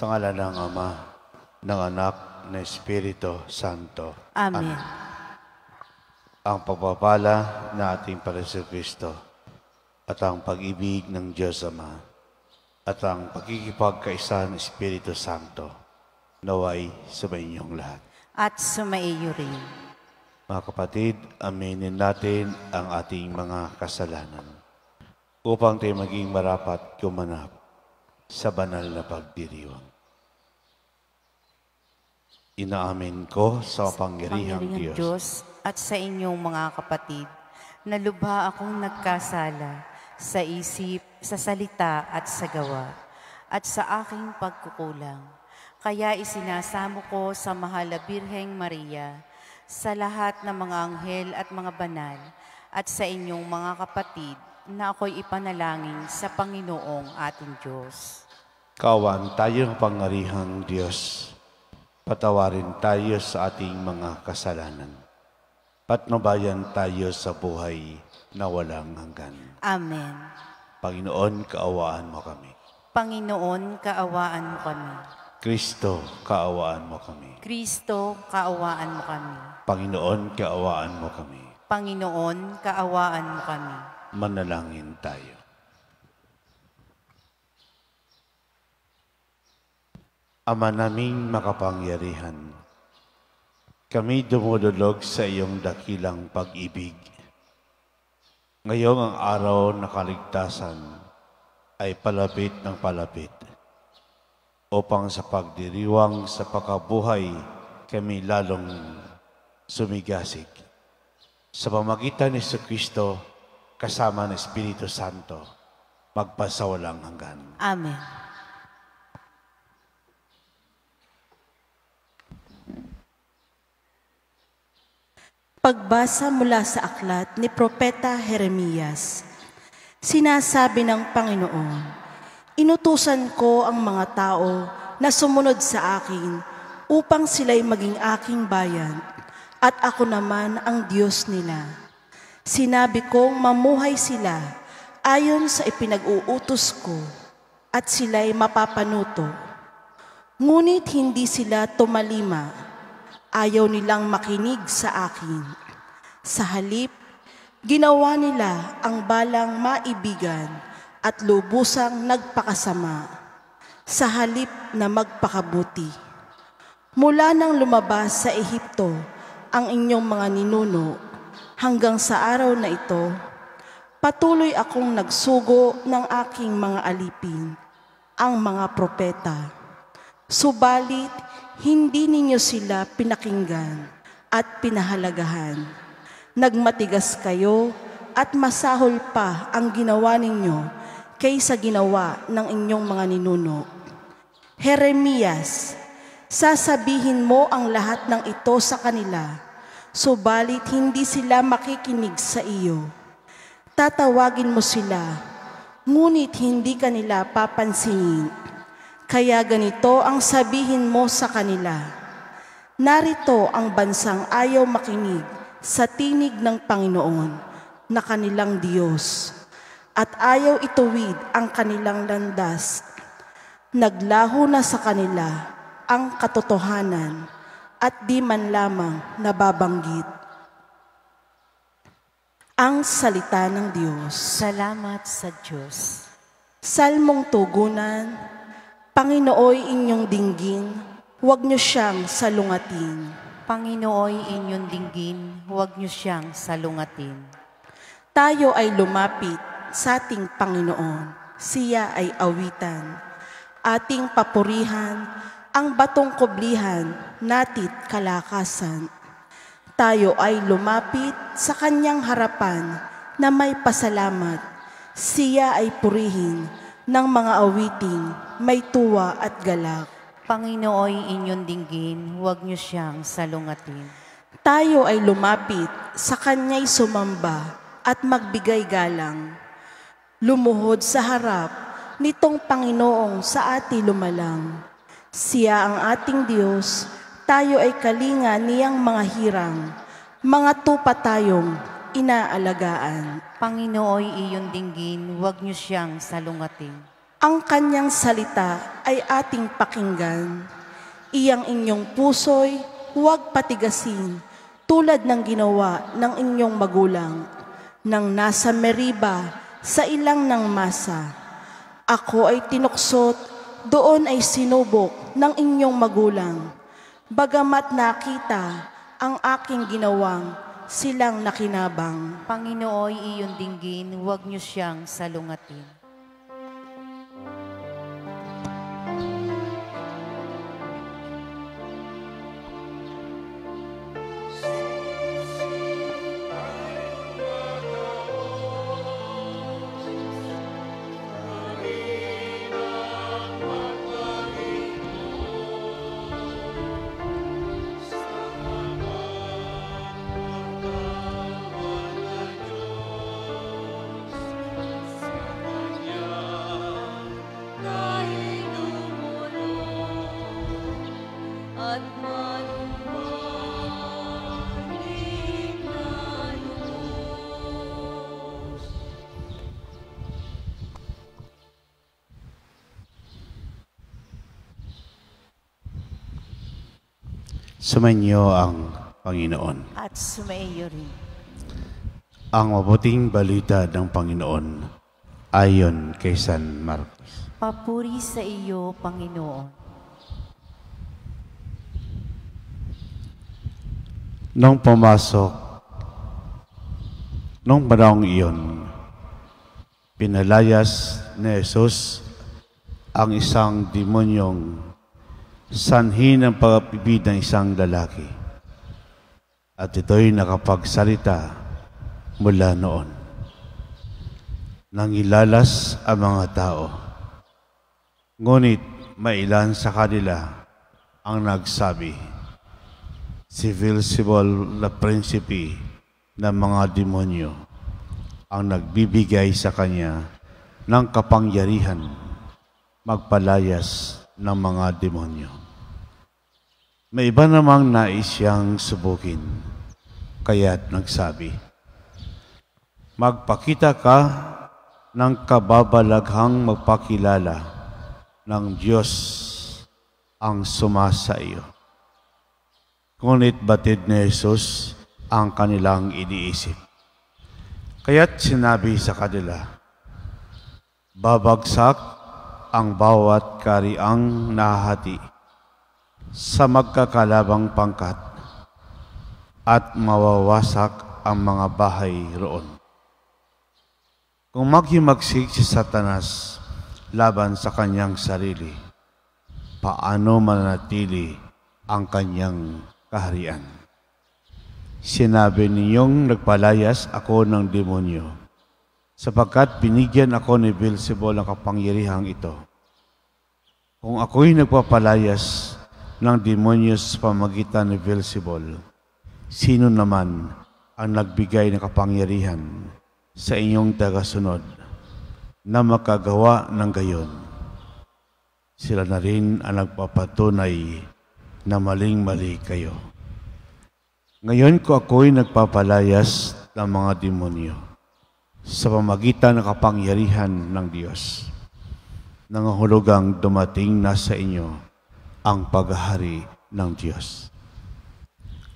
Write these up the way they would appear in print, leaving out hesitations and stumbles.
Sa ngalan ng Ama, ng Anak, ng Espiritu Santo. Amen. Ang pagpapala na ating Panginoong Kristo at ang pag-ibig ng Diyos Ama at ang pagkikipagkaisa ng Espiritu Santo naway sa inyong lahat. At sumaiyo rin. Mga kapatid, aminin natin ang ating mga kasalanan upang tayo maging marapat gumanap sa banal na pagdiriwang. Inaamin ko sa kapangyarihang Diyos at sa inyong mga kapatid na lubha akong nagkasala sa isip, sa salita at sa gawa at sa aking pagkukulang. Kaya isinasamo ko sa mahal na Birheng Maria, sa lahat ng mga anghel at mga banal, at sa inyong mga kapatid na ako'y ipanalangin sa Panginoong ating Diyos. Kaawaan tayo ng pangyarihang Diyos. Patawarin tayo sa ating mga kasalanan. Patnubayan tayo sa buhay na walang hanggan. Amen. Panginoon, kaawaan mo kami. Panginoon, kaawaan mo kami. Kristo, kaawaan mo kami. Kristo, kaawaan mo kami. Panginoon, kaawaan mo kami. Panginoon, kaawaan mo kami. Manalangin tayo. Ama naming makapangyarihan, kami dumudulog sa iyong dakilang pag-ibig. Ngayong ang araw na kaligtasan ay palapit ng palapit upang sa pagdiriwang sa pagkabuhay kami lalong sumigasig. Sa pamagitan ni Jesucristo kasama ng Espiritu Santo, magpasawalang hanggan. Amen. Pagbasa mula sa aklat ni Propeta Jeremias. Sinasabi ng Panginoon, inutusan ko ang mga tao na sumunod sa akin upang sila'y maging aking bayan at ako naman ang Diyos nila. Sinabi kong mamuhay sila ayon sa ipinag-uutos ko at sila'y mapapanuto. Ngunit hindi sila tumalima. Ayaw nilang makinig sa akin. Sa halip, ginawa nila ang balang maibigan at lubusang nagpakasama, sa halip na magpakabuti. Mula nang lumabas sa Ehipto ang inyong mga ninuno, hanggang sa araw na ito, patuloy akong nagsugo ng aking mga alipin, ang mga propeta. Subalit, hindi ninyo sila pinakinggan at pinahalagahan. Nagmatigas kayo at masahol pa ang ginawa ninyo kaysa ginawa ng inyong mga ninuno. Jeremias, sasabihin mo ang lahat ng ito sa kanila, subalit hindi sila makikinig sa iyo. Tatawagin mo sila, ngunit hindi kanila papansinin. Kaya ganito ang sabihin mo sa kanila, narito ang bansang ayaw makinig sa tinig ng Panginoon na kanilang Diyos, at ayaw ituwid ang kanilang landas. Naglaho na sa kanila ang katotohanan at di man lamang nababanggit. Ang salita ng Diyos. Salamat sa Diyos. Salmong tugunan. Panginooy inyong dinggin, huwag niyo siyang salungatin. Panginooy inyong dinggin, huwag niyo siyang salungatin. Tayo ay lumapit sa ating Panginoon, siya ay awitan. Ating papurihan, ang batong kublihan, natit kalakasan. Tayo ay lumapit sa kanyang harapan na may pasalamat. Siya ay purihin ng mga awiting may tuwa at galak. Panginooy inyong dinggin, huwag niyo siyang salungatin. Tayo ay lumapit sa kanya'y sumamba at magbigay galang. Lumuhod sa harap nitong Panginoong sa ating lumalang. Siya ang ating Diyos, tayo ay kalinga niyang mga hirang, mga tupa tayong inaalagaan. Panginooy iyong dinggin, huwag niyo siyang salungatin. Ang kanyang salita ay ating pakinggan. Iyang inyong puso'y huwag patigasin, tulad ng ginawa ng inyong magulang, nang nasa Meriba sa ilang ng masa. Ako ay tinuksot, doon ay sinubok ng inyong magulang. Bagamat nakita ang aking ginawang, silang nakinabang. Panginooy iyong dinggin, huwag niyo siyang salungatin. Sumainyo ang Panginoon. At sumaiyo rin. Ang mabuting balita ng Panginoon ayon kay San Marcos. Papuri sa iyo, Panginoon. Nung panahong iyon, pinalayas ni Jesus ang isang demonyong sanhi ng pag-ibig ng isang lalaki. At ito'y nakapagsalita mula noon. Nangilalas ang mga tao. Ngunit mailan sa kanila ang nagsabi, si Beelzebul na prinsipe ng mga demonyo ang nagbibigay sa kanya ng kapangyarihan magpalayas ng mga demonyo. May iba namang nais siyang subukin, kaya't nagsabi, magpakita ka ng kababalaghang magpakilala ng Diyos ang sumasa iyo. Ngunit batid ni Jesus ang kanilang iniisip. Kaya't sinabi sa kanila, babagsak ang bawat kariang nahati sa magkakalabang pangkat at mawawasak ang mga bahay roon. Kung maghimagsik si Satanas laban sa kanyang sarili, paano manatili ang kanyang kaharian? Sinabi ninyong nagpalayas ako ng demonyo, sapagkat binigyan ako ni Beelzebul ang kapangyarihang ito. Kung ako'y nagpapalayas ng demonyo sa pamagitan ni Beelzebul, sino naman ang nagbigay ng kapangyarihan sa inyong tagasunod na makagawa ng gayon? Sila na rin ang nagpapatunay na maling-mali kayo. Ngayon ko ako'y nagpapalayas ng mga demonyo sa pamagitan ng kapangyarihan ng Diyos. Nangahulugang dumating na sa inyo ang paghahari ng Diyos.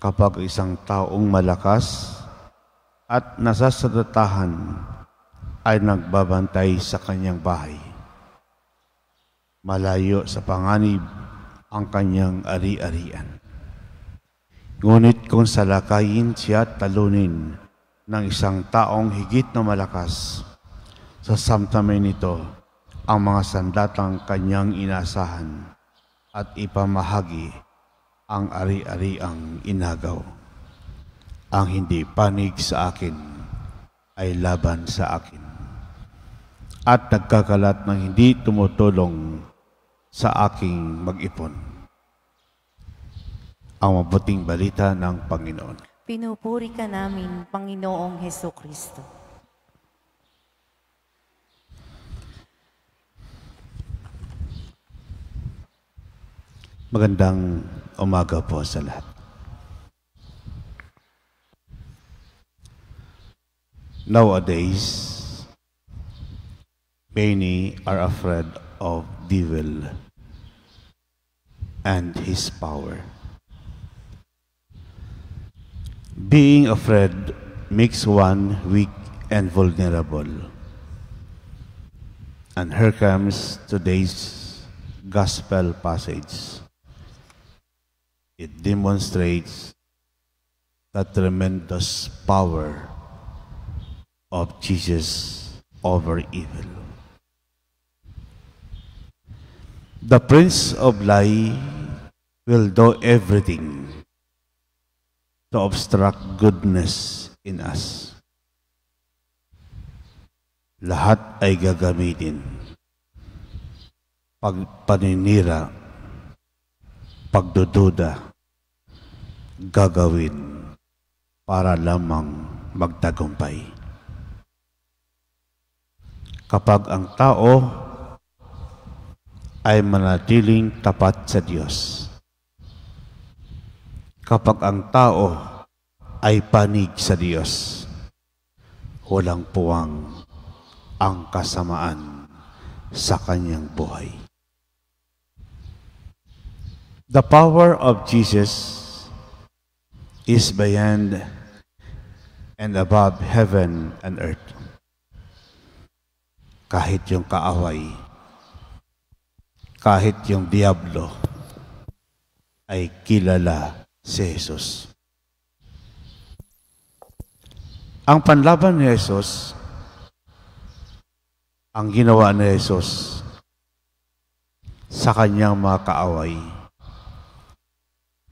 Kapag isang taong malakas at nasasadatahan ay nagbabantay sa kanyang bahay, malayo sa panganib ang kanyang ari-arian. Ngunit kung salakayin siya at talunin ng isang taong higit na malakas, sasamtamin nito ang mga sandatang kanyang inasahan at ipamahagi ang ari-ariang inagaw. Ang hindi panig sa akin ay laban sa akin, at nagkakalat ng hindi tumutulong sa aking mag-ipon. Ang mabuting balita ng Panginoon. Pinupuri ka namin, Panginoong Hesukristo. Magandang umaga po sa lahat. Nowadays, Many are afraid of devil and his power. Being afraid makes one weak and vulnerable. And here comes today's gospel passage. It demonstrates the tremendous power of Jesus over evil. The prince of lie will do everything to obstruct goodness in us. Lahat ay gagamitin. Paninira, pagdududa, gagawin para lamang magtagumpay. Kapag ang tao ay manatiling tapat sa Diyos, kapag ang tao ay panig sa Diyos, walang puwang ang kasamaan sa kanyang buhay. The power of Jesus is beyond and above heaven and earth. Kahit yung kaaway, kahit yung diablo, ay kilala si Jesus. Ang panlaban ni Jesus, ang ginawa ni Jesus sa kanyang mga kaaway,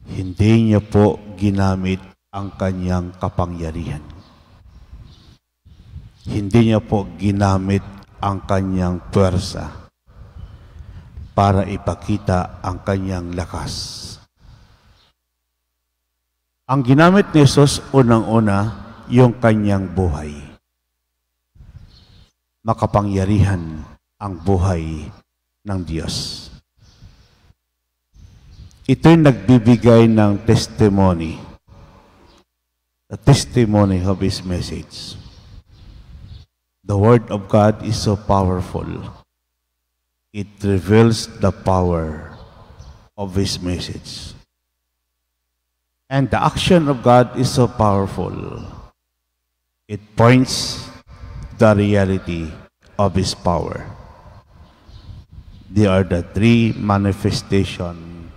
hindi niya po ginamit ang kanyang kapangyarihan. Hindi niya po ginamit ang kanyang puwersa para ipakita ang kanyang lakas. Ang ginamit ni Jesus unang-una, yung kanyang buhay. Makapangyarihan ang buhay ng Diyos. Ito'y nagbibigay ng testimony. The testimony of His message. The Word of God is so powerful. It reveals the power of His message. And the action of God is so powerful. It points the reality of His power. They are the three manifestations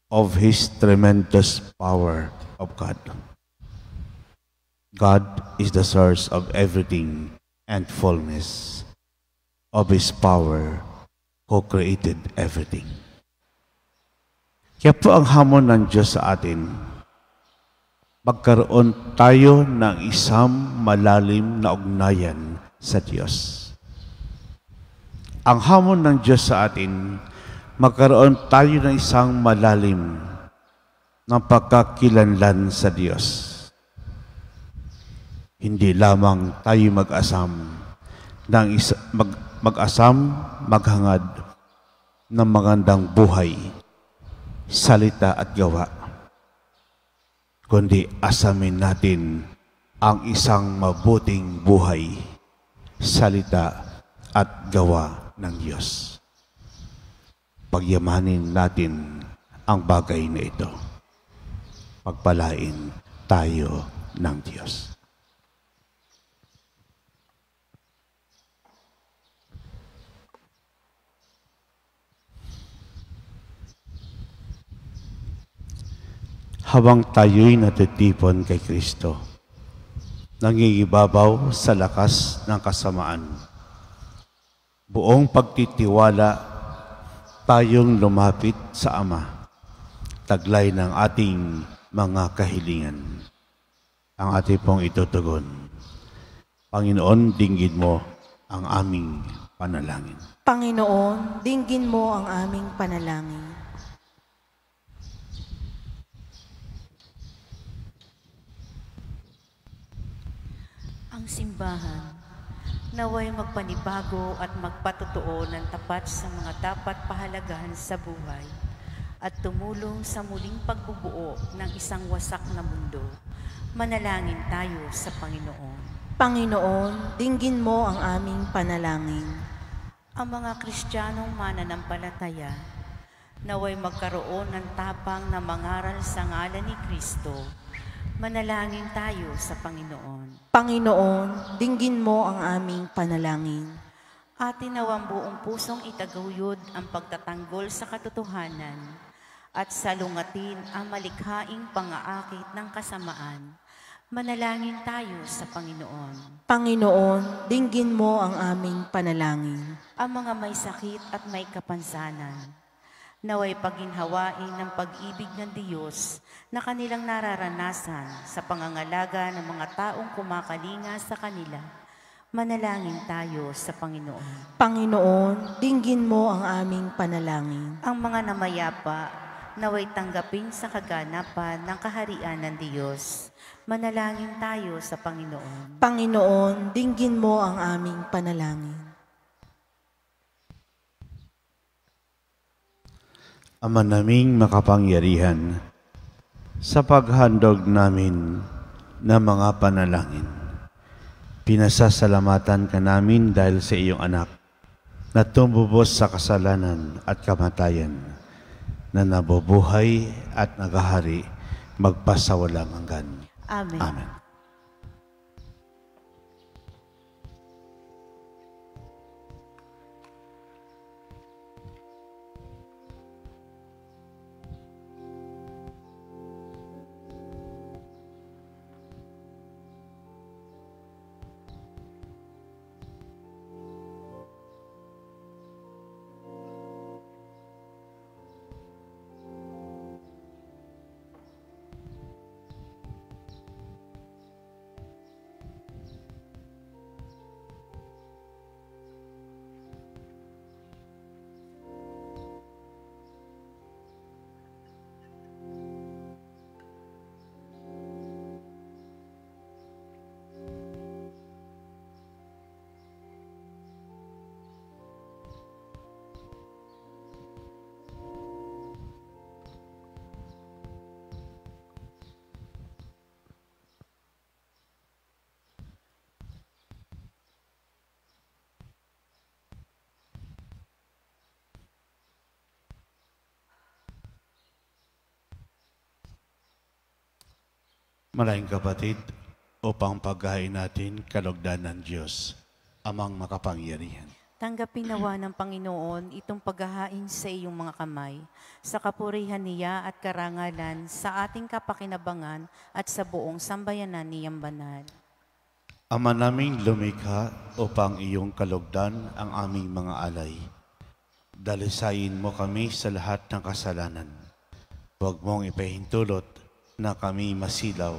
of His tremendous power of God. God is the source of everything and fullness of His power who created everything. Kaya po ang hamon ng Diyos sa atin, magkaroon tayo ng isang malalim na ugnayan sa Diyos. Ang hamon ng Diyos sa atin, magkaroon tayo ng isang malalim na pagkakilanlan sa Diyos. Hindi lamang tayo maghangad ng magandang buhay, salita at gawa, kundi asamin natin ang isang mabuting buhay, salita at gawa ng Diyos. Pagyamanin natin ang bagay na ito. Pagpalain tayo ng Diyos. Habang tayo'y natitipon kay Kristo, nangingibabaw sa lakas ng kasamaan, buong pagtitiwala tayong lumapit sa Ama, taglay ng ating mga kahilingan. Ang ating pong itutugon. Panginoon, dinggin mo ang aming panalangin. Panginoon, dinggin mo ang aming panalangin. Ang simbahan, naway magpanibago at magpatotoo ng tapat sa mga dapat pahalagahan sa buhay at tumulong sa muling pagbubuo ng isang wasak na mundo. Manalangin tayo sa Panginoon. Panginoon, dinggin mo ang aming panalangin. Ang mga Kristiyanong mananampalataya naway magkaroon ng tapang na mangaral sa ngalan ni Kristo. Manalangin tayo sa Panginoon. Panginoon, dinggin mo ang aming panalangin. Atin nawang buong pusong itaguyod ang pagtatanggol sa katotohanan at salungatin ang malikhaing pangaakit ng kasamaan. Manalangin tayo sa Panginoon. Panginoon, dinggin mo ang aming panalangin. Ang mga may sakit at may kapansanan, naway paginhawain ng pag-ibig ng Diyos na kanilang nararanasan sa pangangalaga ng mga taong kumakalinga sa kanila. Manalangin tayo sa Panginoon. Panginoon, dinggin mo ang aming panalangin. Ang mga namayapa, naway tanggapin sa kaganapan ng kaharian ng Diyos. Manalangin tayo sa Panginoon. Panginoon, dinggin mo ang aming panalangin. Ama naming makapangyarihan, sa paghandog namin ng mga panalangin, pinasasalamatan ka namin dahil sa iyong anak na tumubos sa kasalanan at kamatayan, na nabubuhay at naghahari magpasawalang hanggan. Amen. Amen. Maraming kapatid, upang paghain natin kalugdan ng Diyos, amang makapangyarihan. Tanggapin nawa ng Panginoon itong paghahain sa iyong mga kamay, sa kapurihan niya at karangalan, sa ating kapakinabangan at sa buong sambayanan niyang banal. Ama naming lumikha upang iyong kalugdan ang aming mga alay. Dalisayin mo kami sa lahat ng kasalanan. Huwag mong ipahintulot na kami masilaw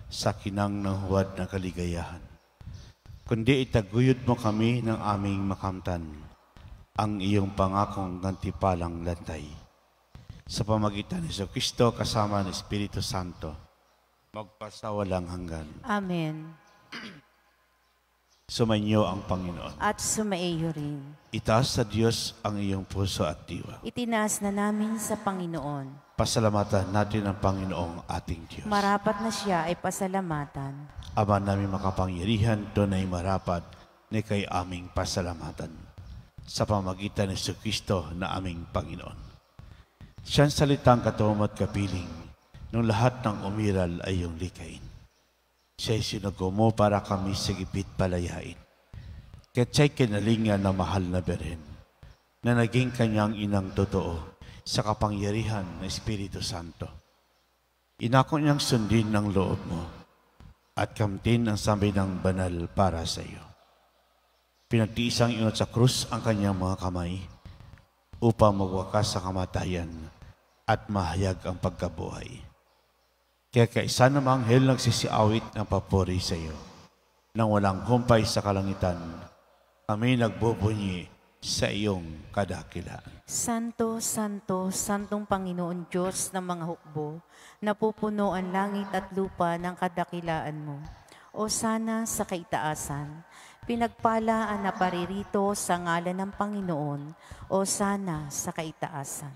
sa kinang ng huwad na kaligayahan, kundi itaguyod mo kami ng aming makamtan, ang iyong pangakong gantipalang lantay. Sa pamagitan ni Jesucristo kasama ng Espiritu Santo, magpasawalang hanggan. Amen. Sumainyo ang Panginoon. At sumaiyo rin. Itaas sa Diyos ang iyong puso at diwa. Itinaas na namin sa Panginoon. Pasalamatan natin ang Panginoong ating Diyos. Marapat na siya ay pasalamatan. Ama namin makapangyarihan, tunay marapat ni kay aming pasalamatan sa pamagitan ni Jesucristo na aming Panginoon. Siyang salitang katuwang at kapiling nung lahat ng umiral ay iyong likain. Siya'y sinugo mo para kami sa gipit palayain. Kaya't siya'y kinalingan na mahal na Birhen, na naging kanyang inang totoo sa kapangyarihan ng Espiritu Santo. Inako niyang sundin ng loob mo at kamtin ang sabi ng banal para sa iyo. Pinagtiisang inot sa krus ang kanyang mga kamay upang magwakas sa kamatayan at mahayag ang pagkabuhay. Kaya kaisa namang anghel nagsisiawit ng papuri sa iyo. Nang walang humpay sa kalangitan, kami nagbubunyi sa iyong kadakilaan. Santo, Santo, Santong Panginoon Diyos ng mga hukbo, napupuno ang langit at lupa ng kadakilaan mo. O sana sa kaitaasan, pinagpala ang naparirito sa ngalan ng Panginoon. O sana sa kaitaasan.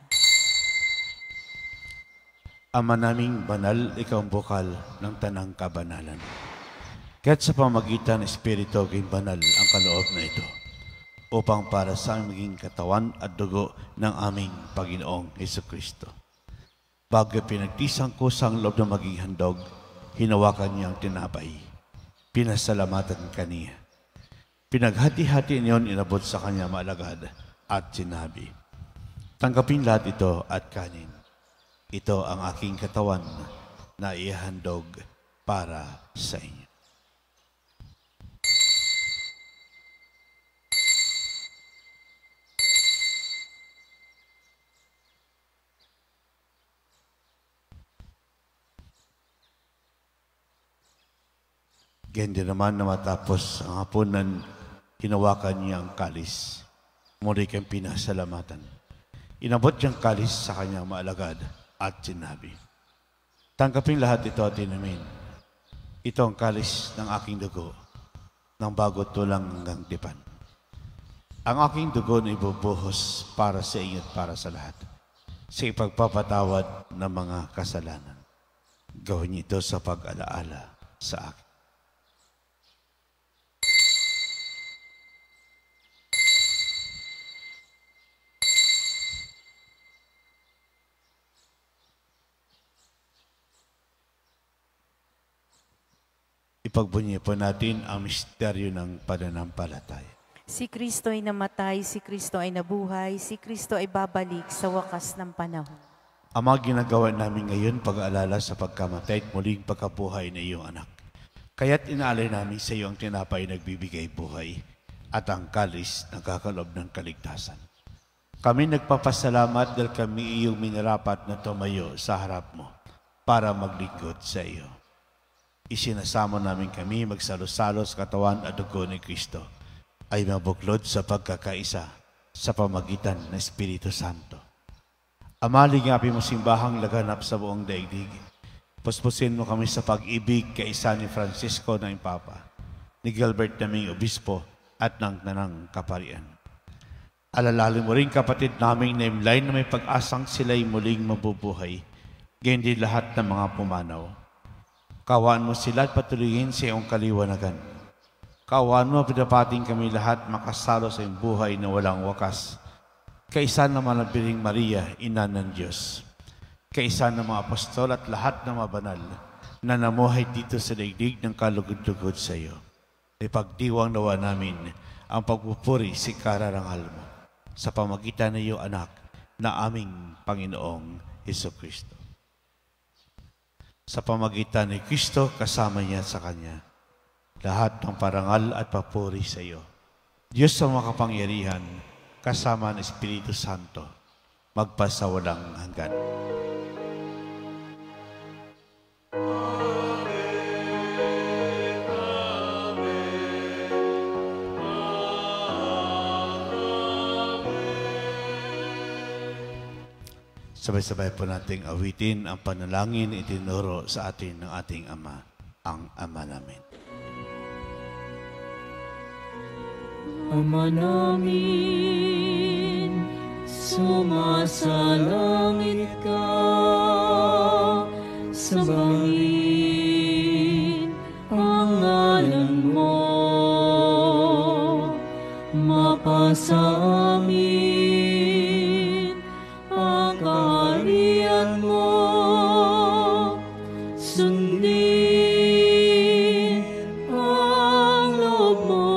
Ama naming banal, ikaw ang bukal ng tanang kabanalan. Kaya't sa pamagitan ng Espiritu, ging banal ang kaloob na ito. upang para sa aming maging katawan at dugo ng aming Panginoong Hesukristo. Bago pinagtisang ko sa loob na maging handog, hinawakan niya ang tinapay. Pinasalamatan kaniya. Pinaghati-hati niyon inabot sa kanya maalagad at sinabi, "Tanggapin lahat ito at kanin. Ito ang aking katawan na ihandog para sa inyo." Ganyan naman na matapos ang hapunan, hinawakan niya ang kalis. Muli kang pinasalamatan. Inabot niyang kalis sa kanyang maalagad at sinabi, "Tanggapin lahat ito at inumin. Ito ang kalis ng aking dugo, ng bago tulang hanggang tipan. Ang aking dugo na ibubuhos para sa inyo at para sa lahat, sa ipagpapatawad ng mga kasalanan. Gawin niyo ito sa pag-alaala sa akin." Ipagbunyi po natin ang misteryo ng pananampalataya. Si Kristo ay namatay, si Kristo ay nabuhay, si Kristo ay babalik sa wakas ng panahon. Ang mga ginagawa namin ngayon, pag-aalala sa pagkamatay at muling pagkabuhay ng iyong anak. Kaya't inaalay namin sa iyo ang tinapay nagbibigay buhay at ang kalis nagkakaloob ng kaligtasan. Kami nagpapasalamat dahil kami iyong minarapat na tumayo sa harap mo para maglingkod sa iyo. Isinasama namin kami magsalo-salo sa katawan at dugo ni Kristo ay mabuklod sa pagkakaisa sa pamagitan ng Espiritu Santo. Amaligapin mo simbahang laganap sa buong daigdig. Puspusin mo kami sa pag-ibig kaisa ni Francisco na Papa, ni Gilbert naming Obispo at ng Tanang Kaparian. Alalalo mo rin kapatid naming naimlay na may pag-asang sila'y muling mabubuhay, gayon din lahat ng mga pumanaw. Kawaan mo sila at patuloyin sa iyong kaliwanagan. Kawaan mo pinapating kami lahat makasalo sa iyong buhay na walang wakas. Kaisa ng Manabiring Maria, Ina ng Diyos. Kaisa ng mga apostol at lahat ng mga banal na namuhay dito sa daigdig ng kalugod-lugod sa iyo. Ipagdiwang nawa namin ang pagpupuri si kararangal mo sa pamagitan ng iyong anak na aming Panginoong Hesukristo. Sa pamagitan ni Kristo, kasama niya sa Kanya, lahat ng parangal at papuri sa iyo. Diyos sa makapangyarihan, kasama ng Espiritu Santo, magpasawalang hanggan. Sabay-sabay po nating awitin ang panalangin itinuro sa atin ng ating Ama, ang Ama namin. Ama namin, sumasalangit ka, sambahin ang ngalan mo, mapasa amin ang kaharian mo, sundin ang loob mo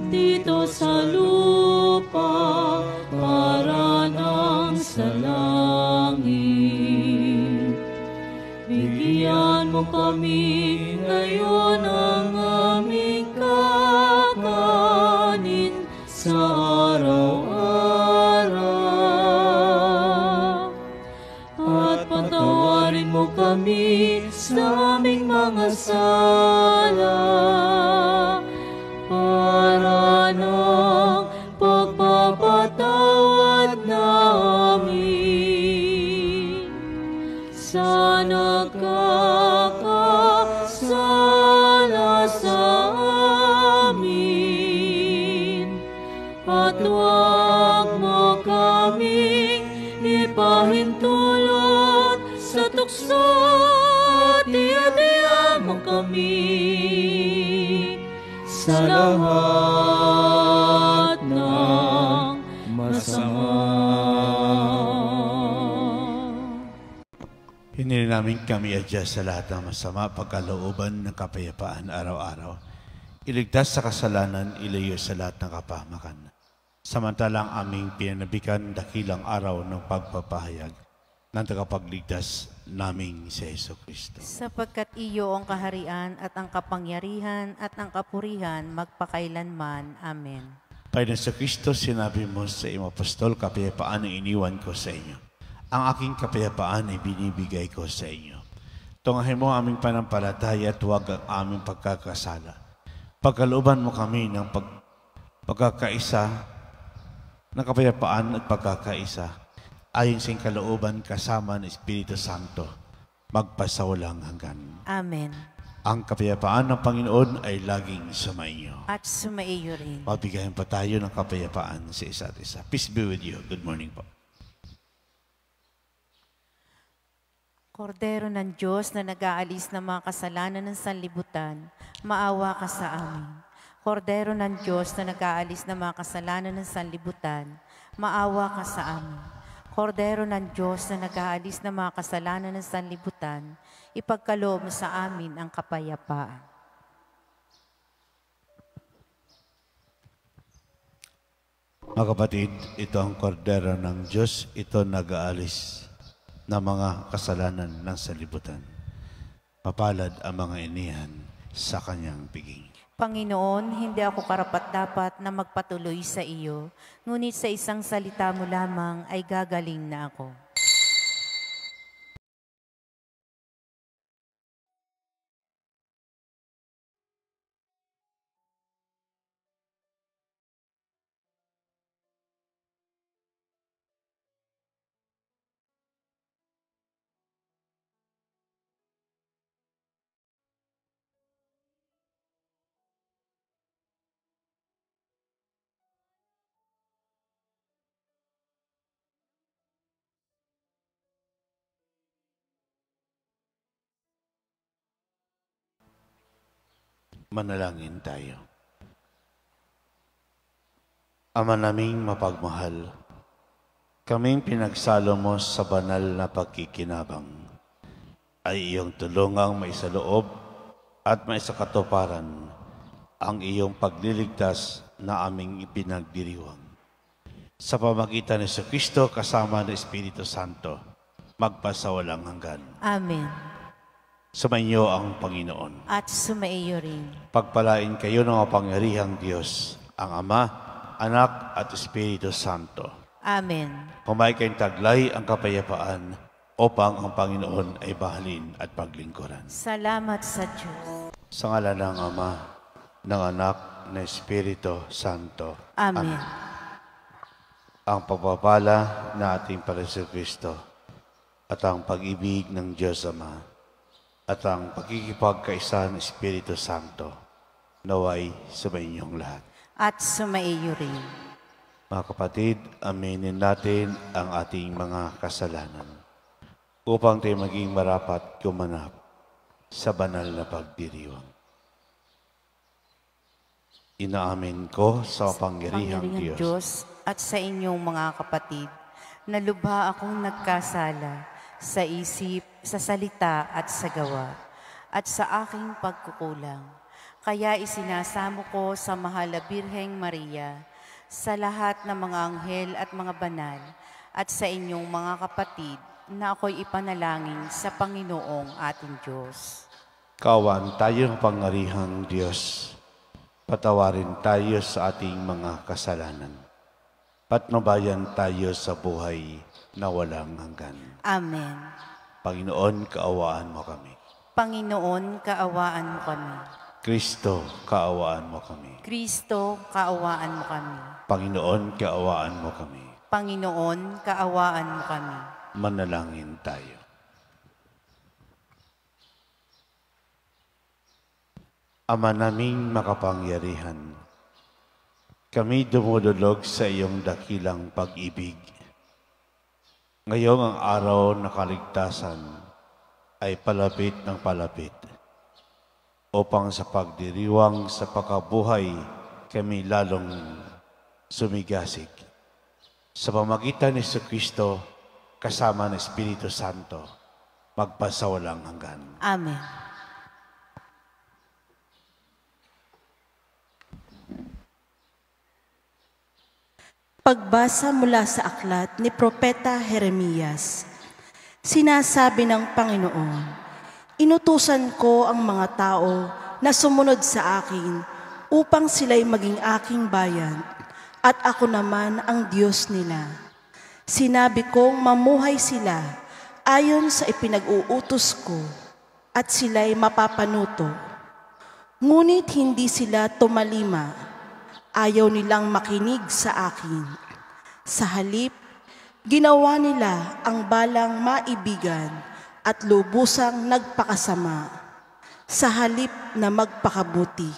dito sa lupa para nang sa langit. Bigyan mo kami ngayon ang aming kakanin sa araw-araw. At patawarin mo kami sa aming mga sala para ng pagpapatawad namin sa nagkakasala sa amin. At huwag mo kaming ipahintulot sa tukso at iadya mo kami sa lahat Pinili namin kami adjust sa lahat ng masama, pagkalooban ng kapayapaan araw-araw. Iligtas sa kasalanan, ilayo sa lahat ng kapahamakan. Samantalang aming pinanabikan dakilang araw ng pagpapahayag ng tagapagligtas naming si Jesucristo. Sapagkat iyo ang kaharian at ang kapangyarihan at ang kapurihan magpakailanman. Amen. Panginoon sa Kristo, sinabi mo sa iyong apostol, kapayapaan ang iniwan ko sa inyo. Ang aking kapayapaan ay binibigay ko sa inyo. Tungahin mo aming panampalataya at huwag ang aming pagkakasala. Pagkalooban mo kami ng pagkakaisa, ng kapayapaan at pagkakaisa, ayon sa iyong kalooban kasama ng Espiritu Santo, magpasawalang hanggan. Amen. Ang kapayapaan ng Panginoon ay laging sumainyo. At sumaiyo rin. Mabigayan pa tayo ng kapayapaan sa isa't isa. Peace be with you. Good morning po. Kordero ng Diyos na nag-aalis ng mga kasalanan ng sanlibutan, maawa ka sa amin. Kordero ng Diyos na nag-aalis ng mga kasalanan ng sanlibutan, maawa ka sa amin. Kordero ng Diyos na nag-aalis ng mga kasalanan ng sanlibutan, ipagkaloob mo sa amin ang kapayapaan. Mga kapatid, ito ang kordero ng Diyos, ito nag-aalis ng mga kasalanan ng sanlibutan. Mapalad ang mga inihan sa kanyang piging. Panginoon, hindi ako karapat-dapat na magpatuloy sa iyo, ngunit sa isang salita mo lamang ay gagaling na ako. Manalangin tayo. Ama naming mapagmahal, kaming pinagsalo mo sa banal na pagkikinabang, ay iyong tulungang maisaloob at maisakatuparan ang iyong pagliligtas na aming ipinagdiriwang. Sa pamagitan ni Jesucristo kasama ng Espiritu Santo, magpasawalang hanggan. Amen. Sumainyo ang Panginoon. At sumaiyo rin. Pagpalain kayo ng mapangyarihang Diyos, ang Ama, Anak at Espiritu Santo. Amen. Humay kayong taglay ang kapayapaan upang ang Panginoon ay bahalin at paglingkuran. Salamat sa Diyos. Sa ngalan ng Ama, ng Anak, ng Espiritu Santo. Amen. Ang pagpapala na ating Jesucristo at ang pag-ibig ng Diyos Ama at ang pagkikipagkaisa ng Espiritu Santo naway sa inyong lahat. At sumaiyo rin. Mga kapatid, aminin natin ang ating mga kasalanan upang tayo maging marapat gumanap sa banal na pagdiriwang. Inaamin ko sa pangyarihang Diyos at sa inyong mga kapatid na lubha akong nagkasala sa isip, sa salita at sa gawa, at sa aking pagkukulang. Kaya isinasamo ko sa mahal na Birheng Maria, sa lahat ng mga anghel at mga banal, at sa inyong mga kapatid, na ako'y ipanalangin sa Panginoong ating Diyos. Kaawaan tayo ng pangyarihang Diyos. Patawarin tayo sa ating mga kasalanan. Patnubayan tayo sa buhay na walang hanggan. Amen. Panginoon, kaawaan mo kami. Panginoon, kaawaan mo kami. Kristo, kaawaan mo kami. Kristo, kaawaan mo kami. Panginoon, kaawaan mo kami. Panginoon, kaawaan mo kami. Manalangin tayo. Ama naming makapangyarihan, kami dumudulog sa iyong dakilang pag-ibig. Ngayong ang araw na kaligtasan ay palapit ng palapit upang sa pagdiriwang sa pagkabuhay kami lalong sumigasig. Sa pamagitan ni Jesucristo kasama ng Espiritu Santo, magpasawalang hanggan. Amen. Pagbasa mula sa aklat ni Propeta Jeremias. Sinasabi ng Panginoon, inutusan ko ang mga tao na sumunod sa akin upang sila'y maging aking bayan at ako naman ang Diyos nila. Sinabi kong mamuhay sila ayon sa ipinag-uutos ko at sila'y mapapanuto. Ngunit hindi sila tumalima. Ayaw nilang makinig sa akin. Sa halip, ginawa nila ang balang maibigan at lubusang nagpakasama, sa halip na magpakabuti.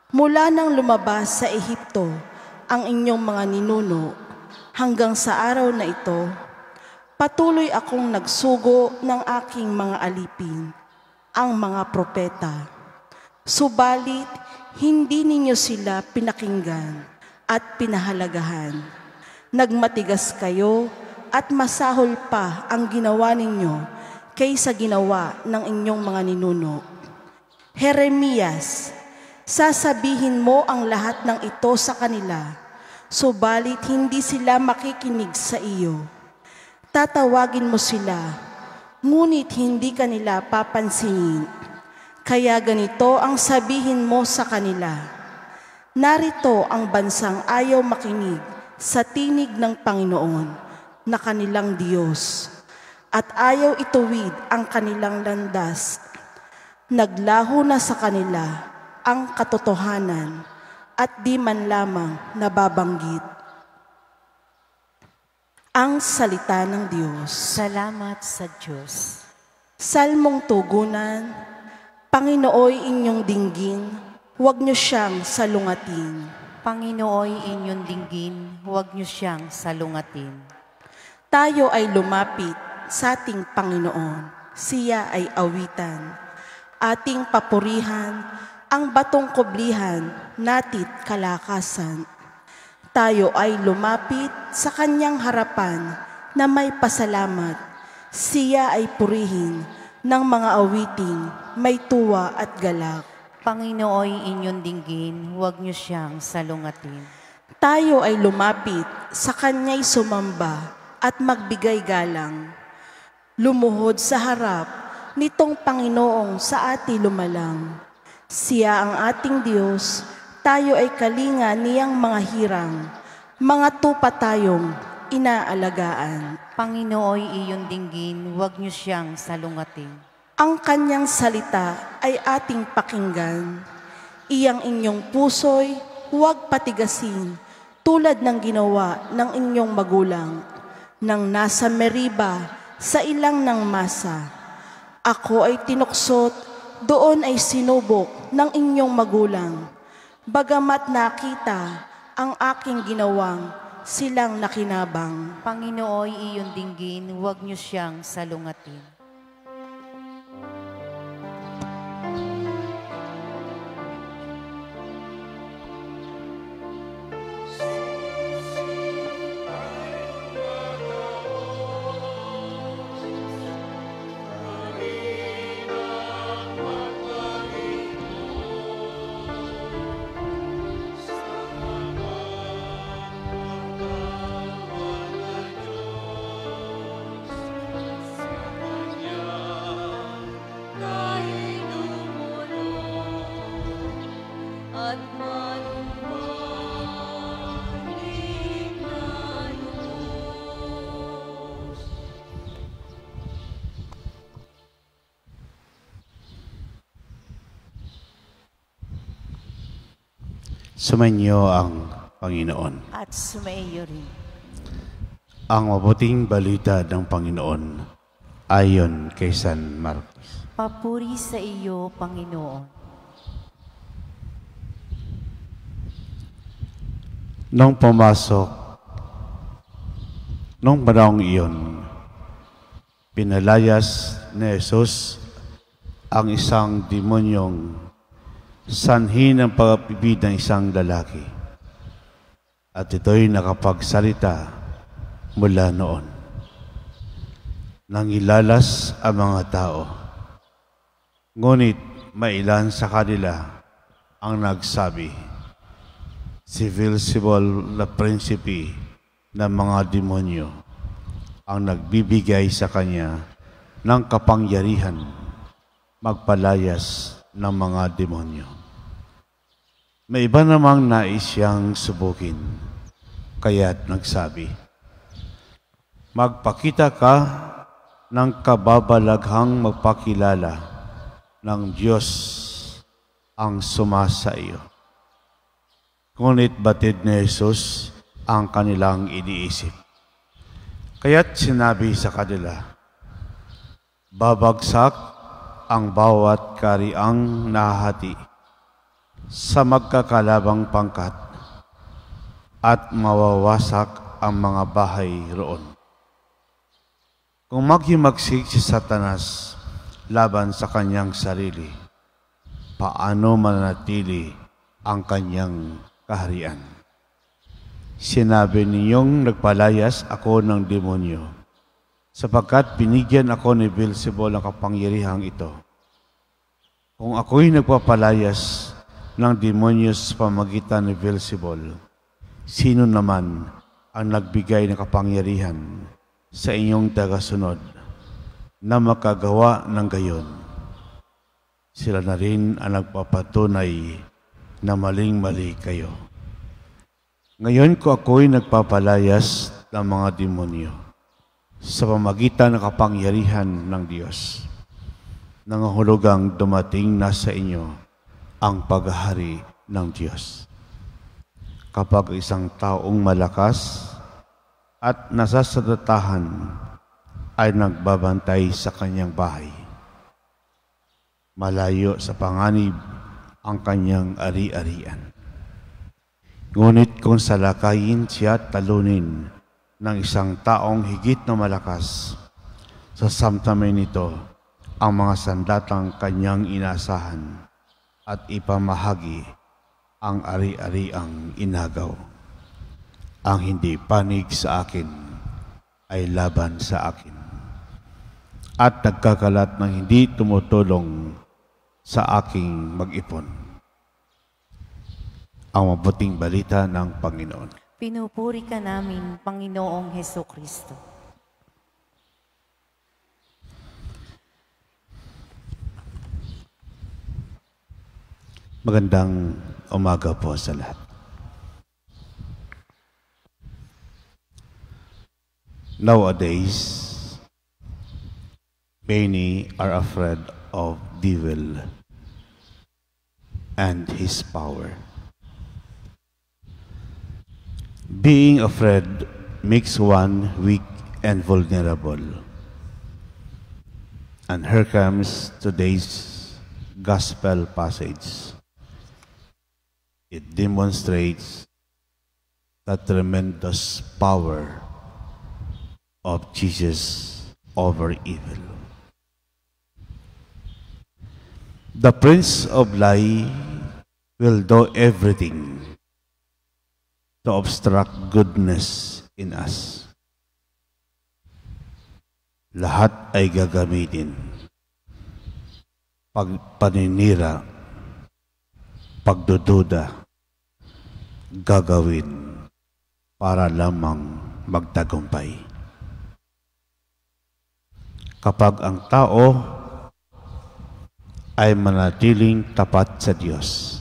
Mula nang lumabas sa Ehipto ang inyong mga ninuno, hanggang sa araw na ito, patuloy akong nagsugo ng aking mga alipin, ang mga propeta. Subalit, hindi ninyo sila pinakinggan at pinahalagahan. Nagmatigas kayo at masahol pa ang ginawa ninyo kaysa ginawa ng inyong mga ninuno. Jeremias, sasabihin mo ang lahat ng ito sa kanila, subalit hindi sila makikinig sa iyo. Tatawagin mo sila, ngunit hindi kanila papansinin. Kaya ganito ang sabihin mo sa kanila, narito ang bansang ayaw makinig sa tinig ng Panginoon na kanilang Diyos, at ayaw ituwid ang kanilang landas. Naglaho na sa kanila ang katotohanan at di man lamang nababanggit. Ang salita ng Diyos. Salamat sa Diyos. Salmong tugunan. Panginooy inyong dinggin, huwag niyo siyang salungatin. Panginooy inyong dinggin, huwag niyo siyang salungatin. Tayo ay lumapit sa ating Panginoon, siya ay awitan. Ating papurihan, ang batong kublihan, natit kalakasan. Tayo ay lumapit sa kanyang harapan na may pasalamat. Siya ay purihin ng mga awiting may tuwa at galak. Panginooy inyong dinggin, huwag niyo siyang salungatin. Tayo ay lumapit sa kanya'y sumamba at magbigay galang. Lumuhod sa harap nitong Panginoong sa ating lumalang. Siya ang ating Diyos, tayo ay kalinga niyang mga hirang, mga tupa tayong inaalagaan. Panginooy iyong dinggin, huwag niyo siyang salungatin. Ang kanyang salita ay ating pakinggan. Iyang inyong puso'y huwag patigasin, tulad ng ginawa ng inyong magulang, nang nasa Meriba sa ilang ng masa. Ako ay tinuksot, doon ay sinubok ng inyong magulang. Bagamat nakita ang aking ginawang, silang nakinabang. Panginooy iyong dinggin, huwag niyo siyang salungatin. Sumainyo ang Panginoon. At sumaiyo rin. Ang mabuting balita ng Panginoon ayon kay San Marcos. Papuri sa iyo, Panginoon. Nung panahong iyon, pinalayas ni Jesus ang isang demonyong sanhi ng pag-ibig ng isang lalaki. At ito'y nakapagsalita mula noon. nangilalas ang mga tao. Ngunit mailan sa kanila ang nagsabi, si Beelzebul na prinsipe ng mga demonyo ang nagbibigay sa kanya ng kapangyarihan magpalayas ng mga demonyo. May iba namang nais siyang subukin, kaya't nagsabi, magpakita ka ng kababalaghang magpakilala ng Diyos ang sumasa iyo. Ngunit batid ni Jesus ang kanilang iniisip. Kaya't sinabi sa kanila, babagsak ang bawat kariang nahati sa magkakalabang pangkat at mawawasak ang mga bahay roon. Kung maghimagsik si Satanas laban sa kanyang sarili, paano manatili ang kanyang kaharian? Sinabi ninyong nagpalayas ako ng demonyo, sapagkat binigyan ako ni Beelzebul ng kapangyarihang ito. Kung ako'y nagpapalayas ng demonyo sa pamagitan ni Beelzebul, sino naman ang nagbigay ng kapangyarihan sa inyong tagasunod na makagawa ng gayon? Sila na rin ang nagpapatunay na maling-mali kayo. Ngayon ko ako'y nagpapalayas ng mga demonyo sa pamagitan ng kapangyarihan ng Diyos. Nangahulugang dumating na sa inyo ang paghahari ng Diyos. Kapag isang taong malakas at nasasadatahan ay nagbabantay sa kanyang bahay, malayo sa panganib ang kanyang ari-arian. Ngunit kung salakayin siya at talunin ng isang taong higit na malakas, sasamtamay nito ang mga sandatang kanyang inasahan at ipamahagi ang ari-ariang inagaw. Ang hindi panig sa akin ay laban sa akin, at nagkakalat ng hindi tumutulong sa aking mag-ipon. Ang mabuting balita ng Panginoon. Pinupuri ka namin, Panginoong Hesukristo. Magandang umaga po sa lahat. Nowadays, many are afraid of devil and his power. Being afraid makes one weak and vulnerable. And here comes today's gospel passage. It demonstrates the tremendous power of Jesus over evil. The Prince of Life will do everything to obstruct goodness in us. Lahat ay gagamitin. Paninira, pagdududa, gagawin para lamang magtagumpay. Kapag ang tao ay manatiling tapat sa Diyos,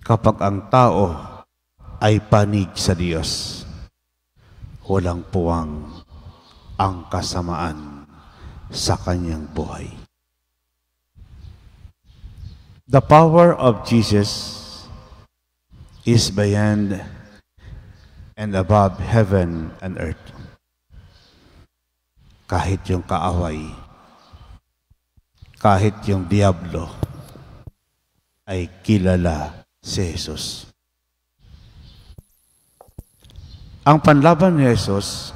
kapag ang tao ay panig sa Diyos, walang puwang ang kasamaan sa kanyang buhay. The power of Jesus is beyond and above heaven and earth. Kahit yung kaaway, kahit yung diablo, ay kilala si Jesus. Ang panlaban ni Jesus,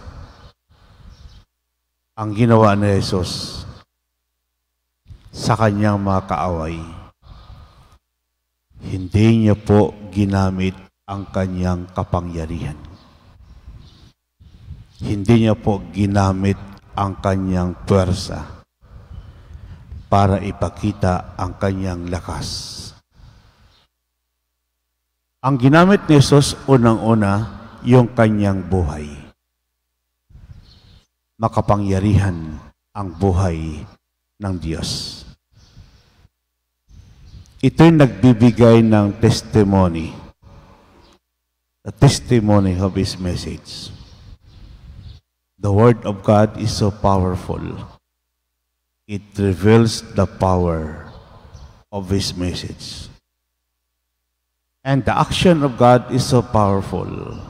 ang ginawa ni Jesus sa kanyang mga kaaway, hindi niya po ginamit ang kanyang kapangyarihan. Hindi niya po ginamit ang kanyang puwersa para ipakita ang kanyang lakas. Ang ginamit ni Jesus unang-una, yung kanyang buhay. Makapangyarihan ang buhay ng Diyos. Ito'y nagbibigay ng testimony. The testimony of His message. The Word of God is so powerful. It reveals the power of His message. And the action of God is so powerful.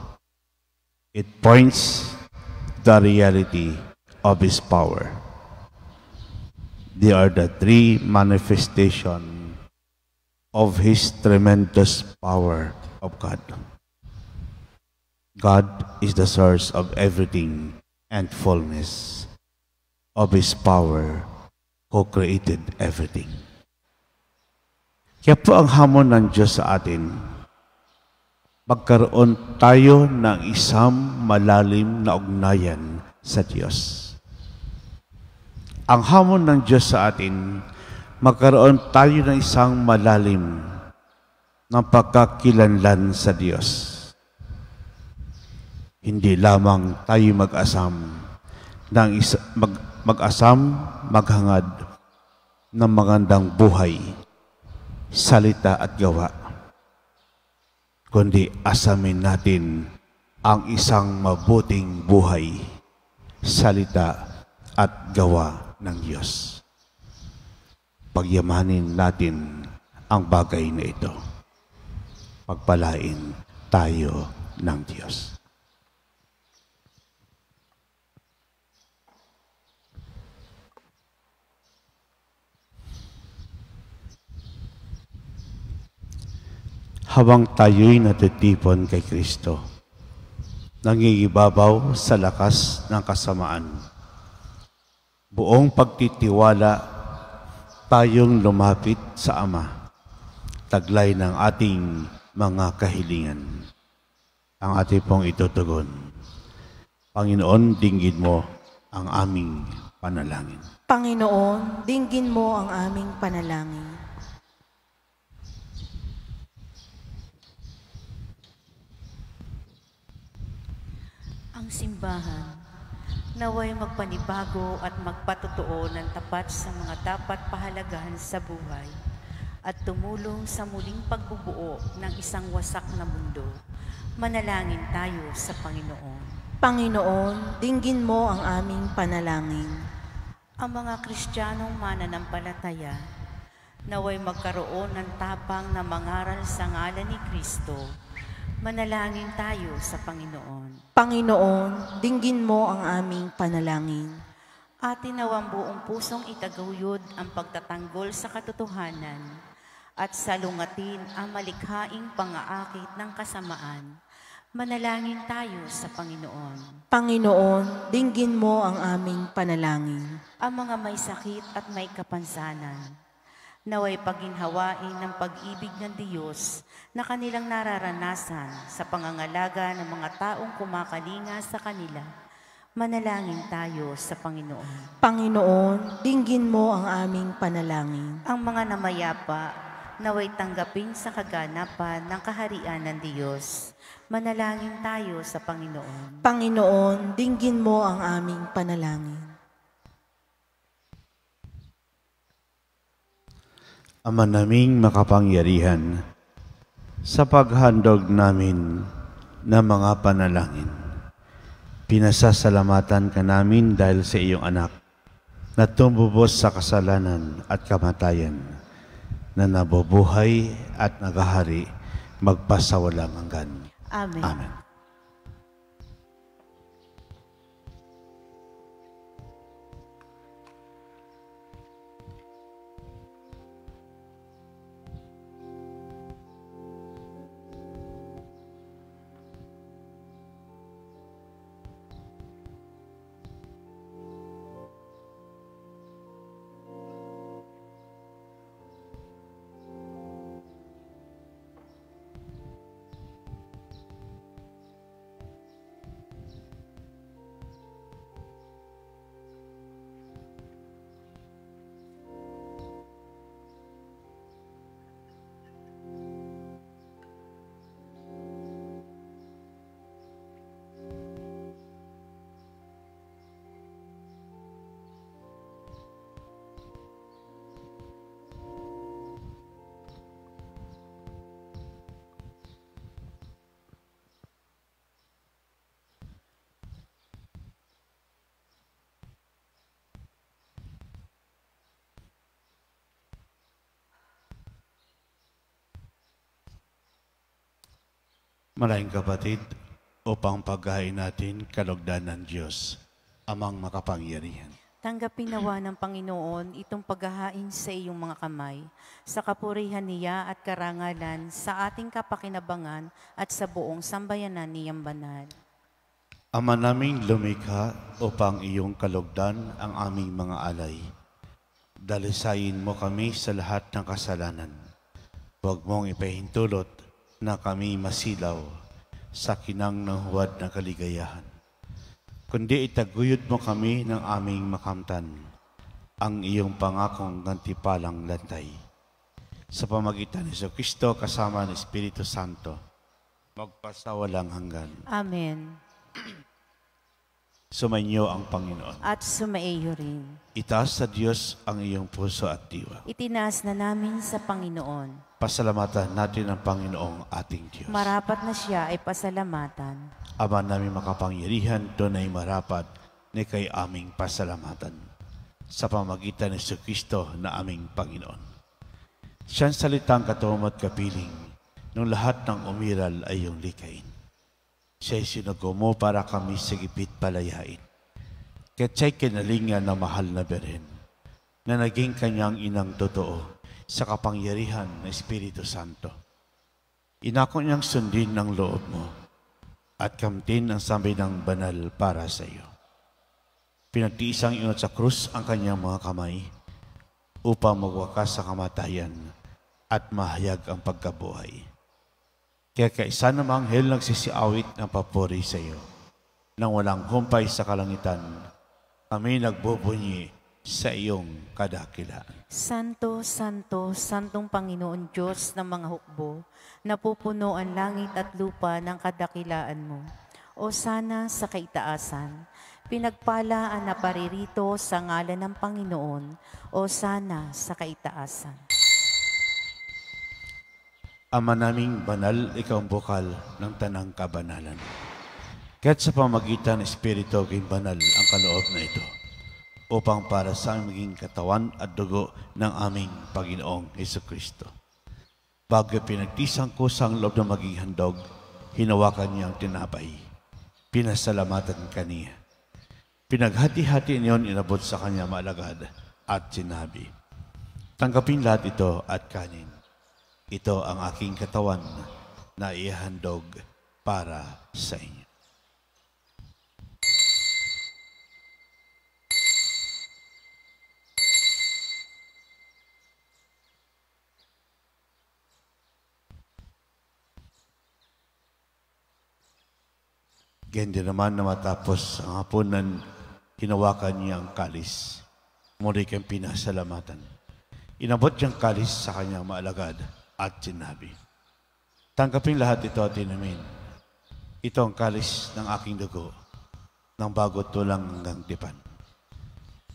It points the reality of His power. They are the three manifestations of His tremendous power of God. God is the source of everything and fullness of His power who created everything. Kaya po ang hamon ng Diyos sa atin, magkaroon tayo ng isang malalim na ugnayan sa Diyos. Ang hamon ng Diyos sa atin, magkaroon tayo ng isang malalim na pagkakilanlan sa Diyos. Hindi lamang tayo maghangad ng magandang buhay, salita at gawa, kundi asamin natin ang isang mabuting buhay, salita at gawa ng Diyos. Pagyamanin natin ang bagay na ito. Pagpalain tayo ng Diyos. Habang tayo'y natitipon kay Kristo, nangingibabaw sa lakas ng kasamaan. Buong pagtitiwala tayong lumapit sa Ama, taglay ng ating mga kahilingan. Ang ating pong itutugon. Panginoon, dinggin mo ang aming panalangin. Panginoon, dinggin mo ang aming panalangin. Ang simbahan, naway magpanibago at magpatotoo ng tapat sa mga dapat pahalagahan sa buhay at tumulong sa muling pagbubuo ng isang wasak na mundo. Manalangin tayo sa Panginoon. Panginoon, dinggin mo ang aming panalangin. Ang mga Kristiyanong mananampalataya, naway magkaroon ng tapang na mangaral sa ngalan ni Kristo. Manalangin tayo sa Panginoon. Panginoon, dinggin mo ang aming panalangin. Atin nawang buong pusong itaguyod ang pagtatanggol sa katotohanan at salungatin ang malikhaing pangaakit ng kasamaan. Manalangin tayo sa Panginoon. Panginoon, dinggin mo ang aming panalangin. Ang mga may sakit at may kapansanan, naway paginhawain ng pag-ibig ng Diyos na kanilang nararanasan sa pangangalaga ng mga taong kumakalinga sa kanila. Manalangin tayo sa Panginoon. Panginoon, dinggin mo ang aming panalangin. Ang mga namayapa, naway tanggapin sa kaganapan ng kaharian ng Diyos. Manalangin tayo sa Panginoon. Panginoon, dinggin mo ang aming panalangin. Ama naming makapangyarihan, sa paghandog namin ng mga panalangin, pinasasalamatan ka namin dahil sa iyong anak na tumubos sa kasalanan at kamatayan, na nabubuhay at naghahari magpasawalang hanggan. Amen. Amen. Maraming kapatid, upang paghahain natin kalugdan ng Diyos, amang makapangyarihan. Tanggapin nawa ng Panginoon itong paghahain sa iyong mga kamay, sa kapurihan niya at karangalan, sa ating kapakinabangan at sa buong sambayanan niyang banal. Ama naming lumikha upang iyong kalugdan ang aming mga alay. Dalisayin mo kami sa lahat ng kasalanan. Huwag mong ipahintulot na kami masilaw sa kinang ng huwad na kaligayahan. Kundi itaguyod mo kami ng aming makamtan, ang iyong pangakong gantipalang lantay. Sa pamagitan ni Jesucristo kasama ng Espiritu Santo, magpasawalang hanggan. Amen. Sumainyo ang Panginoon. At sumaiyo rin. Itaas sa Diyos ang iyong puso at diwa. Itinaas na namin sa Panginoon. Pasalamatan natin ang Panginoong ating Diyos. Marapat na siya ay pasalamatan. Ama namin makapangyarihan, doon ay marapat ni kay aming pasalamatan sa pamagitan ni Jesucristo na aming Panginoon. Siyang salitang katuwang at kapiling, nung lahat ng umiral ay iyong likain. Siya'y sinugo mo para kami sa gipit palayain. Kaya't siya'y kinalingan na mahal na Birhen, na naging kanyang inang totoo sa kapangyarihan ng Espiritu Santo. Inako niyang sundin ng loob mo at kamtin ang sabi ng banal para sa iyo. Pinagtiisang inot sa krus ang kanyang mga kamay upang magwakas sa kamatayan at mahayag ang pagkabuhay. Kaya kaisa namang anghel nagsisiawit ng papuri sa iyo. Nang walang humpay sa kalangitan, kami nagbubunyi sa iyong kadakilaan. Santo, Santo, Santong Panginoon Diyos ng mga hukbo, napupuno ang langit at lupa ng kadakilaan mo. O sana sa kaitaasan, pinagpala ang naparirito sa ngalan ng Panginoon. O sana sa kaitaasan. Ama naming banal, ikaw ang bukal ng tanang kabanalan. Kaya't sa pamagitan ng Espiritu kay banal ang kaloob na ito, upang para sa aming maging katawan at dugo ng aming Panginoong Jesucristo. Bago pinagtisang kusang loob na maging handog, hinawakan niya ang tinapay. Pinasalamatan kaniya. Pinaghati-hati niyon inabot sa kanya maalagad at sinabi, tanggapin lahat ito at kanin. Ito ang aking katawan na ihandog para sa inyo. Ganda naman na matapos ang hapunan, hinawakan niya ang kalis. Muli kang pinasalamatan. Inabot niyang kalis sa kanyang maalagad at sinabi, tanggapin lahat ito at inumin. Ito ang kalis ng aking dugo, ng bago tulang hanggang tipan.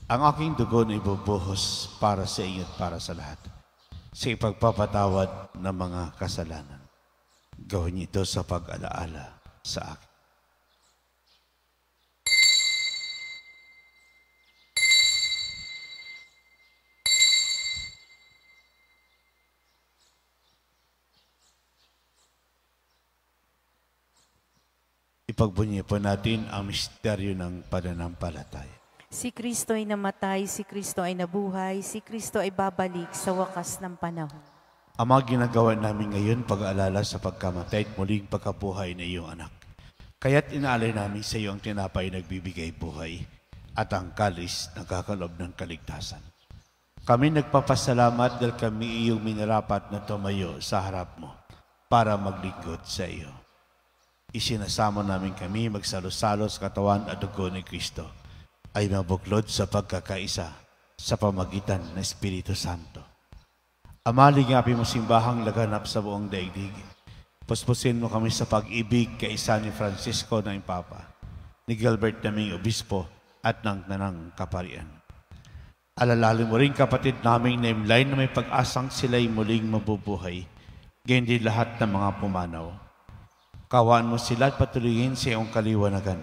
Ang aking dugo na ibubuhos para sa inyo at para sa lahat, sa ipagpapatawad ng mga kasalanan. Gawin ito sa pag-alaala sa akin. Ipagbunyi po natin ang misteryo ng pananampalataya. Si Kristo ay namatay, si Kristo ay nabuhay, si Kristo ay babalik sa wakas ng panahon. Ama, ginagawa namin ngayon pag-aalala sa pagkamatay at muling pagkabuhay ng iyong anak. Kaya't inaalay namin sa iyo ang tinapay nagbibigay buhay at ang kalis nagkakaloob ng kaligtasan. Kami nagpapasalamat dahil kami iyong minarapat na tumayo sa harap mo para maglingkod sa iyo. Isinasamo namin kami magsalo-salo sa katawan at dugo ni Kristo ay mabuklod sa pagkakaisa sa pamagitan ng Espiritu Santo. Ama, ligapin mo simbahang laganap sa buong daigdig. Puspusin mo kami sa pag-ibig kaisa ni Francisco na Papa, ni Gilbert naming Obispo at ng Tanang Kaparian. Alalalo mo rin kapatid naming naimlay na may pag-asang sila'y muling mabubuhay, gayon din lahat ng mga pumanaw. Kawaan mo sila at patuloyin sa iyong kaliwanagan.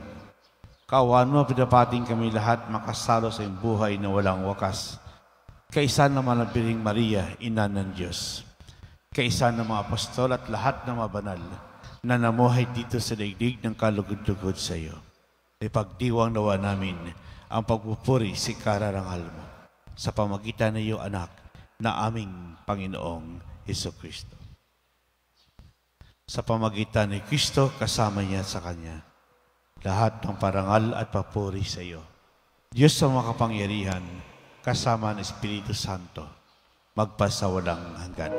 Kawaan mo, pinapating kami lahat makasalo sa iyong buhay na walang wakas. Kaisa naman ang Birheng Maria, Ina ng Diyos. Kaisa ng mga apostol at lahat ng mga banal. na namuhay dito sa daigdig ng kalugod-lugod sa iyo. Ipagdiwang nawa namin ang pagpupuri si kararangal mo sa pamagitan ng iyong anak na aming Panginoong Hesukristo. Sa pamagitan ni Kristo kasama niya sa Kanya, lahat ng parangal at papuri sa iyo. Diyos sa makapangyarihan, kasama ng Espiritu Santo, magpasawalang hanggan.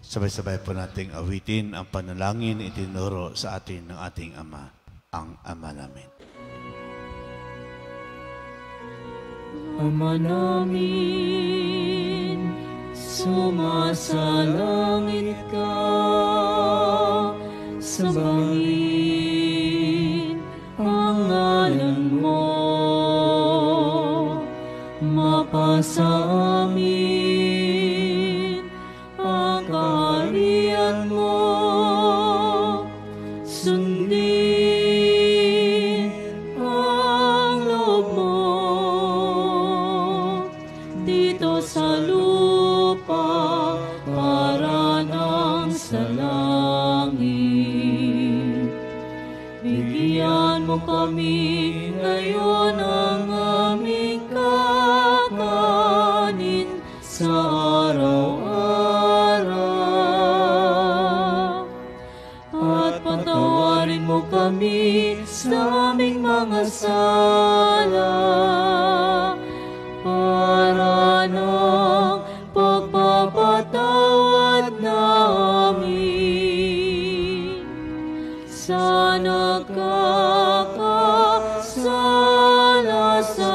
Sabay-sabay po nating awitin ang panalangin itinuro sa atin ng ating Ama, ang Ama namin. Ama namin, sumasalangit ka, sambahin ang ngalan mo, mapasa amin ang kaharian mo, sundin ang loob mo dito sa lupa para nang sa langit. Bigyan mo kami ngayon ang aming kakanin sa araw-araw. At patawarin mo kami sa aming mga sala para ng pagpapatawad namin sa nagkakasala sa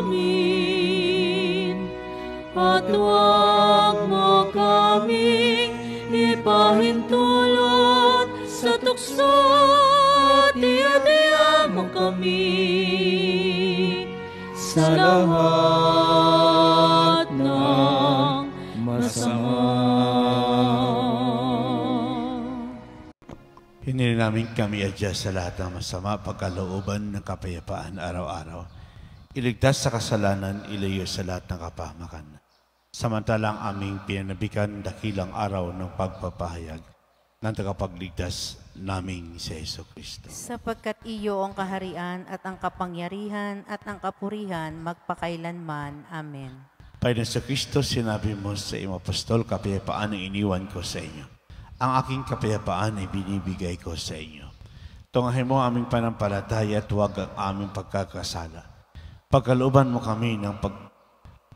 amin. At huwag mo kaming ipahintulot sa tukso, at iadya mo kami sa lahat ng masama. Hinili namin kami adya sa lahat ng masama, pagkalooban ng kapayapaan araw-araw. Iligtas sa kasalanan, ilayo sa lahat ng kapahamakan. Samantalang aming pinanabikan dakilang araw ng pagpapahayag ng tagapagligtas naming si Hesukristo. Sapagkat iyo ang kaharian at ang kapangyarihan at ang kapurihan magpakailanman. Amen. Panginoon sa Kristo, sinabi mo sa iyong apostol, kapayapaan ang iniwan ko sa inyo. Ang aking kapayapaan ay binibigay ko sa inyo. Tungahin mo aming panampalataya at huwag ang aming pagkakasala. Pagkalooban mo kami ng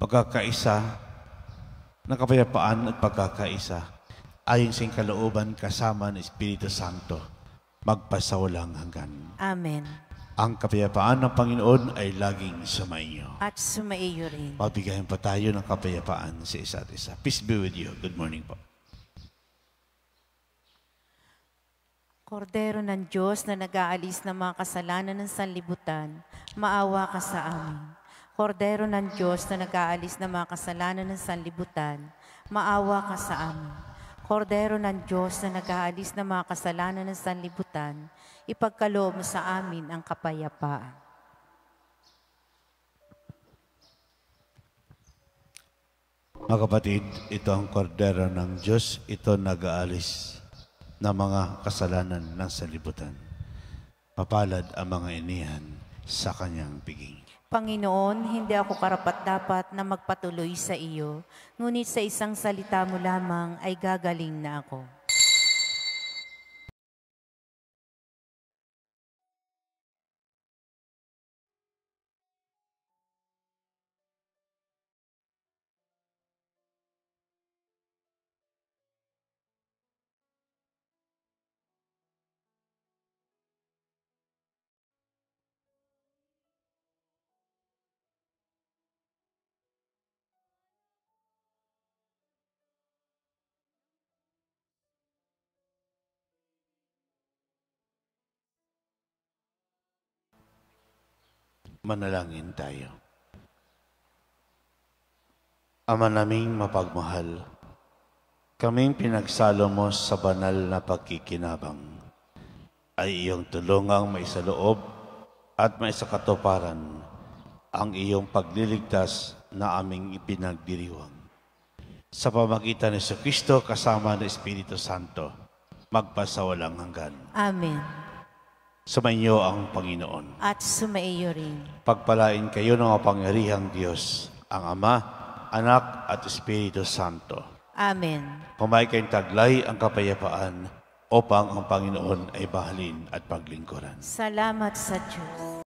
pagkakaisa, ng kapayapaan at pagkakaisa, ayon sa iyong kalooban kasama ng Espiritu Santo, magpasawalang hanggan. Amen. Ang kapayapaan ng Panginoon ay laging sumainyo. At sumaiyo rin. Mabigayan pa tayo ng kapayapaan sa isa't isa. Peace be with you. Good morning po. Kordero ng Diyos na nag-aalis ng mga kasalanan ng sanlibutan, maawa ka sa amin. Kordero ng Diyos na nag-aalis ng mga kasalanan ng sanlibutan, maawa ka sa amin. Kordero ng Diyos na nag-aalis ng mga kasalanan ng sanlibutan, ipagkaloob mo sa amin ang kapayapaan. Mga kapatid, ito ang kordero ng Diyos, ito nag-aalis ng mga kasalanan ng sanlibutan. Mapalad ang mga inihan sa kanyang piging. Panginoon, hindi ako karapat-dapat na magpatuloy sa iyo, ngunit sa isang salita mo lamang ay gagaling na ako. Manalangin tayo. Ama naming mapagmahal, kaming pinagsalo mo sa banal na pagkikinabang. ay iyong tulungang maisaloob at maisakatuparan ang iyong pagliligtas na aming ipinagdiriwang. Sa pamagitan ni Kristo kasama ng Espiritu Santo, magpasawalang hanggan. Amen. Sumainyo ang Panginoon. At sumaiyo rin. Pagpalain kayo ng mapangyarihang Diyos, ang Ama, Anak at Espiritu Santo. Amen. Pumay kayong taglay ang kapayapaan upang ang Panginoon ay bahalin at paglingkuran. Salamat sa Diyos.